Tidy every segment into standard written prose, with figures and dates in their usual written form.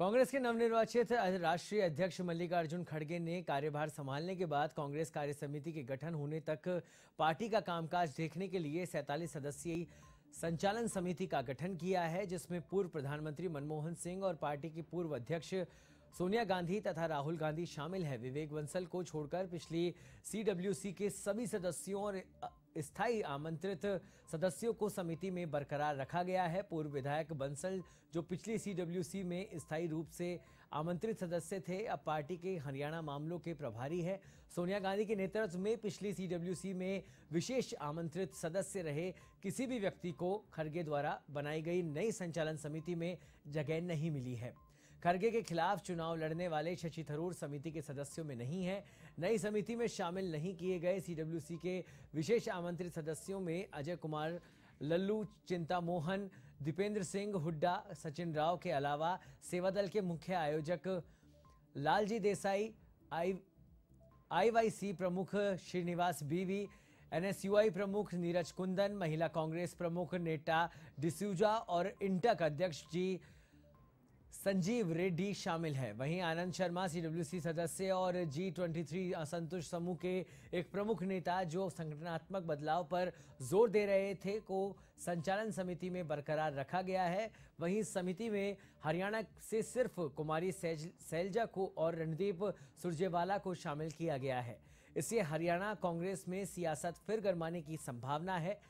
कांग्रेस के नवनिर्वाचित राष्ट्रीय अध्यक्ष मल्लिकार्जुन खड़गे ने कार्यभार संभालने के बाद कांग्रेस कार्य समिति के गठन होने तक पार्टी का कामकाज देखने के लिए 47 सदस्यीय संचालन समिति का गठन किया है, जिसमें पूर्व प्रधानमंत्री मनमोहन सिंह और पार्टी की पूर्व अध्यक्ष सोनिया गांधी तथा राहुल गांधी शामिल हैं। विवेक बंसल को छोड़कर पिछली सीडब्ल्यूसी के सभी सदस्यों और स्थायी आमंत्रित सदस्यों को समिति में बरकरार रखा गया है। पूर्व विधायक बंसल, जो पिछली सीडब्ल्यूसी में स्थायी रूप से आमंत्रित सदस्य थे, अब पार्टी के हरियाणा मामलों के प्रभारी हैं। सोनिया गांधी के नेतृत्व में पिछली सीडब्ल्यूसी में विशेष आमंत्रित सदस्य रहे किसी भी व्यक्ति को खड़गे द्वारा बनाई गई नई संचालन समिति में जगह नहीं मिली है। खड़गे के खिलाफ चुनाव लड़ने वाले शशि थरूर समिति के सदस्यों में नहीं है। नई समिति में शामिल नहीं किए गए सीडब्ल्यूसी के विशेष आमंत्रित सदस्यों में अजय कुमार, लल्लू चिंतामोहन, दीपेंद्र सिंह हुड्डा, सचिन राव के अलावा सेवादल के मुख्य आयोजक लालजी देसाई, आईवाईसी प्रमुख श्रीनिवास बीवी, एनएसयूआई प्रमुख नीरज कुंदन, महिला कांग्रेस प्रमुख नेटा डिसूजा और इंटक अध्यक्ष जी संजीव रेड्डी शामिल है। वहीं आनंद शर्मा सीडब्ल्यूसी सदस्य और G23 असंतुष्ट समूह के एक प्रमुख नेता, जो संगठनात्मक बदलाव पर जोर दे रहे थे, को संचालन समिति में बरकरार रखा गया है। वहीं समिति में हरियाणा से सिर्फ कुमारी सैलजा को और रणदीप सुरजेवाला को शामिल किया गया है। इससे हरियाणा कांग्रेस में सियासत फिर गरमाने की संभावना है।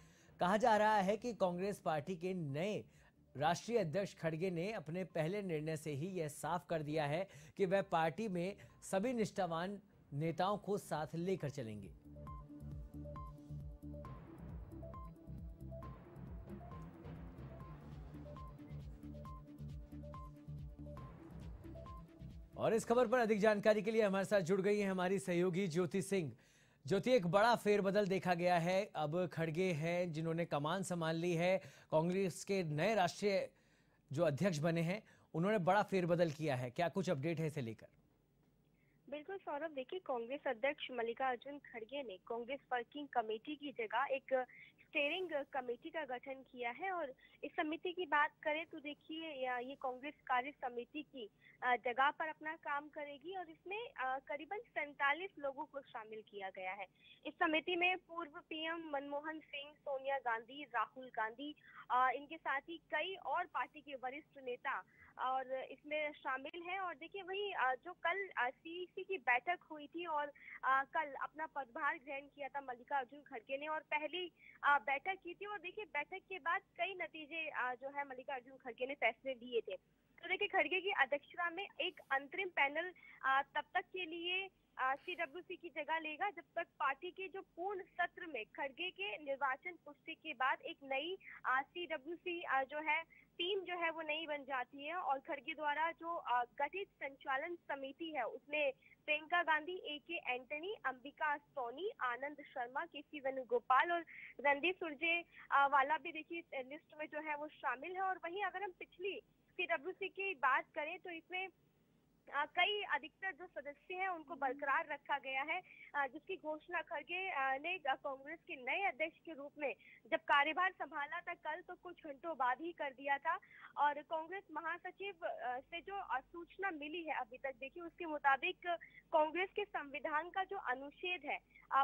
कहा जा रहा है कि कांग्रेस पार्टी के नए राष्ट्रीय अध्यक्ष खड़गे ने अपने पहले निर्णय से ही यह साफ कर दिया है कि वह पार्टी में सभी निष्ठावान नेताओं को साथ लेकर चलेंगे। और इस खबर पर अधिक जानकारी के लिए हमारे साथ जुड़ गई है हमारी सहयोगी ज्योति सिंह। ज्योति, एक बड़ा फेरबदल देखा गया है। अब खड़गे हैं जिन्होंने कमान संभाल ली है, कांग्रेस के नए राष्ट्रीय जो अध्यक्ष बने हैं, उन्होंने बड़ा फेरबदल किया है। क्या कुछ अपडेट है इसे लेकर? बिल्कुल सौरभ, देखिए, कांग्रेस अध्यक्ष मल्लिकार्जुन खड़गे ने कांग्रेस वर्किंग कमेटी की जगह एक स्टीयरिंग कमेटी का गठन किया है। और इस समिति की बात करें तो देखिए, ये कांग्रेस कार्य समिति की जगह पर अपना काम करेगी और इसमें करीबन 47 लोगों को शामिल किया गया है। इस समिति में पूर्व पीएम मनमोहन सिंह, सोनिया गांधी, राहुल गांधी, इनके साथ ही कई और पार्टी के वरिष्ठ नेता और इसमें शामिल हैं। और देखिए, वही जो कल सीईसी की बैठक हुई थी और कल अपना पदभार ग्रहण किया था मल्लिकार्जुन खड़गे ने और पहली बैठक की थी। और देखिए, बैठक के बाद कई नतीजे जो है मल्लिकार्जुन खड़गे ने फैसले लिए थे। तो देखिए, खड़गे की अध्यक्षता में एक अंतरिम पैनल तब तक के लिए सीडब्ल्यूसी की जगह लेगा जब तक पार्टी के जो पूर्ण सत्र में खड़गे के निर्वाचन पुष्टि के बाद एक नई सीडब्ल्यूसी जो है टीम जो है वो नई बन जाती है। और खड़गे द्वारा जो गठित संचालन समिति है उसमें Priyanka Gandhi, AK Antony, Ambika Soni, Anand Sharma, KC Venugopal और रणदीप सुरजेवाला भी देखिए लिस्ट में जो है वो शामिल है। और वहीं अगर हम पिछली सीडब्ल्यूसी की बात करें तो इसमें कई अधिकतर जो सदस्य हैं उनको बरकरार रखा गया है, जिसकी घोषणा खड़गे ने कांग्रेस के नए अध्यक्ष के रूप में जब कार्यभार संभाला था कल, तो कुछ घंटों बाद ही कर दिया था। और कांग्रेस महासचिव से जो सूचना मिली है अभी तक, देखिए, उसके मुताबिक कांग्रेस के संविधान का जो अनुच्छेद है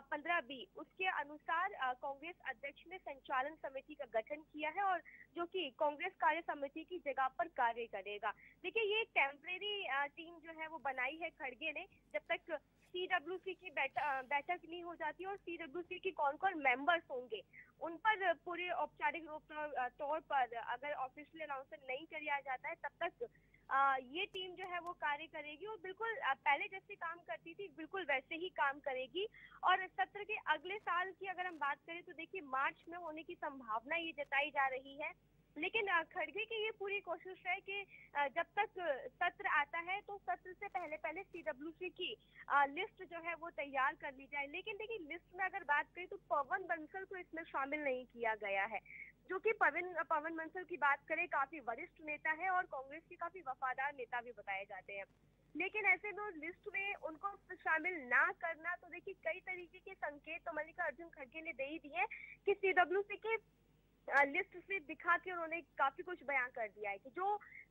15B, उसके अनुसार कांग्रेस अध्यक्ष ने संचालन समिति का गठन किया है और जो कि कांग्रेस कार्य समिति की जगह पर कार्य करेगा। देखिए, ये टेम्परेरी टीम जो है वो बनाई है खड़गे ने, जब तक सीडब्ल्यूसी की बैठक नहीं हो जाती और सीडब्ल्यूसी की कौन कौन मेंबर्स होंगे उन पर पूरे औपचारिक रूप तौर पर अगर ऑफिशियल अनाउंसमेंट नहीं किया जाता है, तब तक ये टीम जो है वो कार्य करेगी और बिल्कुल पहले जैसे काम करती थी बिल्कुल वैसे ही काम करेगी। और सत्र के अगले साल की अगर हम बात करें तो देखिए, मार्च में होने की संभावना ये जताई जा रही है। लेकिन खड़गे की ये पूरी कोशिश है कि जब तक सत्र आता है तो सत्र से पहले पहले सीडब्ल्यूसी की लिस्ट जो है वो तैयार कर ली जाए। लेकिन देखिए, लिस्ट में अगर बात करें तो पवन बंसल को इसमें शामिल नहीं किया गया है, जो कि पवन बंसल की बात करें काफी वरिष्ठ नेता है और कांग्रेस के काफी वफादार नेता भी बताए जाते हैं। लेकिन ऐसे में लिस्ट में उनको शामिल ना करना, तो देखिए कई तरीके के संकेत तो मल्लिकार्जुन खड़गे ने दे ही दिए कि सीडब्ल्यूसी के लिस्ट से दिखा के उन्होंने काफी कुछ बयान कर दिया है कि जो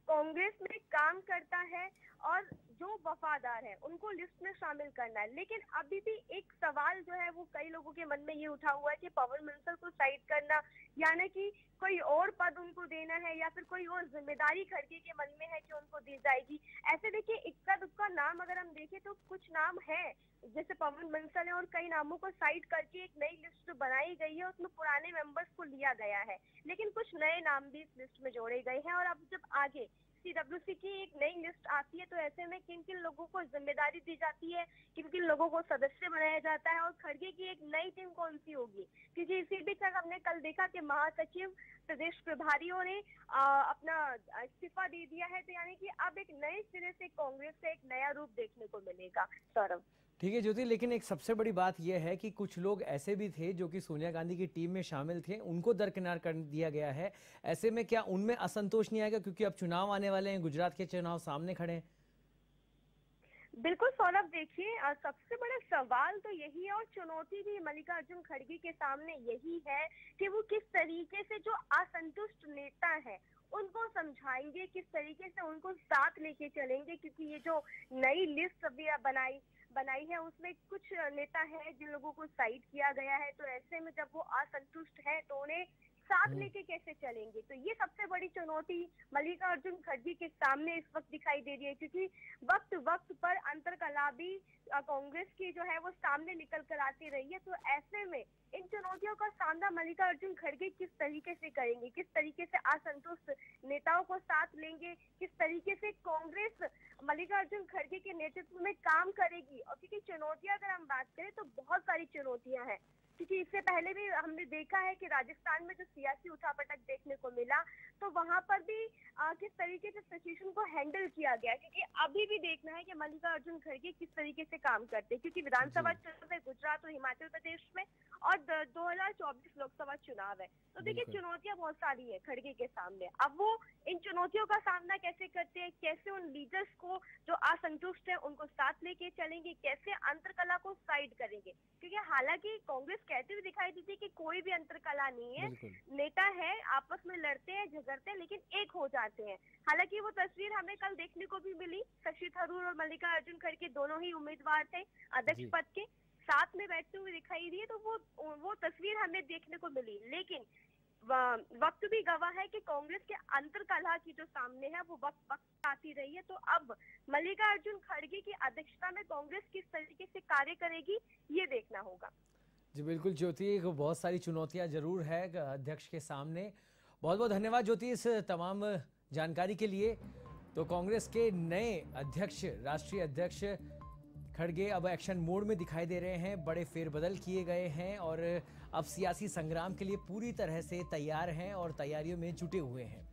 कांग्रेस में काम करता है और जो वफादार है उनको लिस्ट में शामिल करना है। लेकिन अभी भी एक सवाल जो है वो कई लोगों के मन में ये उठा हुआ है कि पवन बंसल को साइड करना, यानी कि कोई और पद उनको देना है या फिर कोई और जिम्मेदारी खड़गे के मन में है कि उनको दी जाएगी। ऐसे देखिए इक्का दुक्का नाम अगर हम देखें तो कुछ नाम है, जैसे पवन बंसल है, और कई नामों को साइड करके एक नई लिस्ट बनाई गई है, उसमें पुराने मेंबर्स को लिया गया है, लेकिन कुछ नए नाम भी इस लिस्ट में जोड़े गए हैं। और अब जब आगे सीडब्ल्यूसी की एक नई लिस्ट आती है तो ऐसे में किन किन लोगों को जिम्मेदारी दी जाती है, किन किन लोगों को सदस्य बनाया जाता है, और खड़गे की एक नई टीम कौन सी होगी। क्योंकि इसी बीच हमने कल देखा कि महासचिव प्रदेश प्रभारियों ने अपना इस्तीफा दे दिया है, तो यानी कि अब एक नए सिरे से कांग्रेस का एक नया रूप देखने को मिलेगा। सौरभ, ठीक है ज्योति, लेकिन एक सबसे बड़ी बात यह है कि कुछ लोग ऐसे भी थे जो कि सोनिया गांधी की टीम में शामिल थे, उनको दरकिनार कर दिया गया है। ऐसे में क्या उनमें असंतोष नहीं आएगा, क्योंकि अब चुनाव आने वाले हैं, गुजरात के चुनाव सामने खड़े हैं? बिल्कुल सौरभ, देखिए सबसे बड़ा सवाल तो यही है और चुनौती भी मल्लिकार्जुन खड़गे के सामने यही है कि वो किस तरीके से जो असंतुष्ट नेता है उनको समझाएंगे, किस तरीके से उनको साथ लेके चलेंगे। क्योंकि ये जो नई लिस्ट अभी बनाई है उसमें कुछ नेता है जिन लोगों को साइड किया गया है, तो ऐसे में जब वो असंतुष्ट है तो उन्हें साथ लेके कैसे चलेंगे। तो ये सबसे बड़ी चुनौती मल्लिकार्जुन खड़गे के सामने इस वक्त दिखाई दे रही है, क्योंकि वक्त वक्त पर अंतरकलह भी कांग्रेस की जो है वो सामने निकल कर आती रही है। तो ऐसे में इन चुनौतियों का सामना मल्लिकार्जुन खड़गे किस तरीके से करेंगे, किस तरीके से असंतुष्ट नेताओं को साथ लेंगे, किस तरीके से कांग्रेस मल्लिकार्जुन खड़गे के नेतृत्व में काम करेगी। और क्योंकि चुनौतियां अगर हम बात करें तो बहुत सारी चुनौतियां हैं, क्योंकि इससे पहले भी हमने देखा है कि राजस्थान में जो सियासी उठापटक देखने को मिला तो वहां पर भी किस तरीके से सिचुएशन को हैंडल किया गया। क्योंकि अभी भी देखना है कि मल्लिकार्जुन खड़गे किस तरीके से काम करते हैं, क्योंकि विधानसभा चुनाव है गुजरात और हिमाचल प्रदेश में और 2024 लोकसभा चुनाव है। तो देखिए चुनौतियां बहुत सारी है खड़गे के सामने। अब वो इन चुनौतियों का सामना कैसे करते हैं, कैसे उन लीडर्स को जो असंतुष्ट है उनको साथ लेके चलेंगे, कैसे अंतरकला को साइड करेंगे। क्योंकि हालांकि कांग्रेस कहती हुई दिखाई देती है कि कोई भी अंतरकला नहीं है, नेता है आपस में लड़ते हैं झगड़ते हैं लेकिन एक हो जाते हैं। हालांकि वो तस्वीर हमें कल देखने को भी मिली, शशि थरूर और मल्लिकार्जुन खड़गे दोनों ही उम्मीदवार थे अध्यक्ष पद के, साथ में बैठते हुए दिखाई दिए, तो वो तस्वीर हमें देखने को मिली। लेकिन वक्त भी गवाह है कि कांग्रेस के अंतरकलह की जो सामने है वो वक्त आती रही है। तो अब मल्लिकार्जुन खड़गे की अध्यक्षता में कांग्रेस किस तरीके से कार्य करेगी ये देखना होगा। जी बिल्कुल ज्योति, बहुत सारी चुनौतियां जरूर है अध्यक्ष के सामने। बहुत बहुत धन्यवाद ज्योति इस तमाम जानकारी के लिए। तो कांग्रेस के नए अध्यक्ष, राष्ट्रीय अध्यक्ष खड़गे अब एक्शन मोड में दिखाई दे रहे हैं, बड़े फेरबदल किए गए हैं और अब सियासी संग्राम के लिए पूरी तरह से तैयार हैं और तैयारियों में जुटे हुए हैं।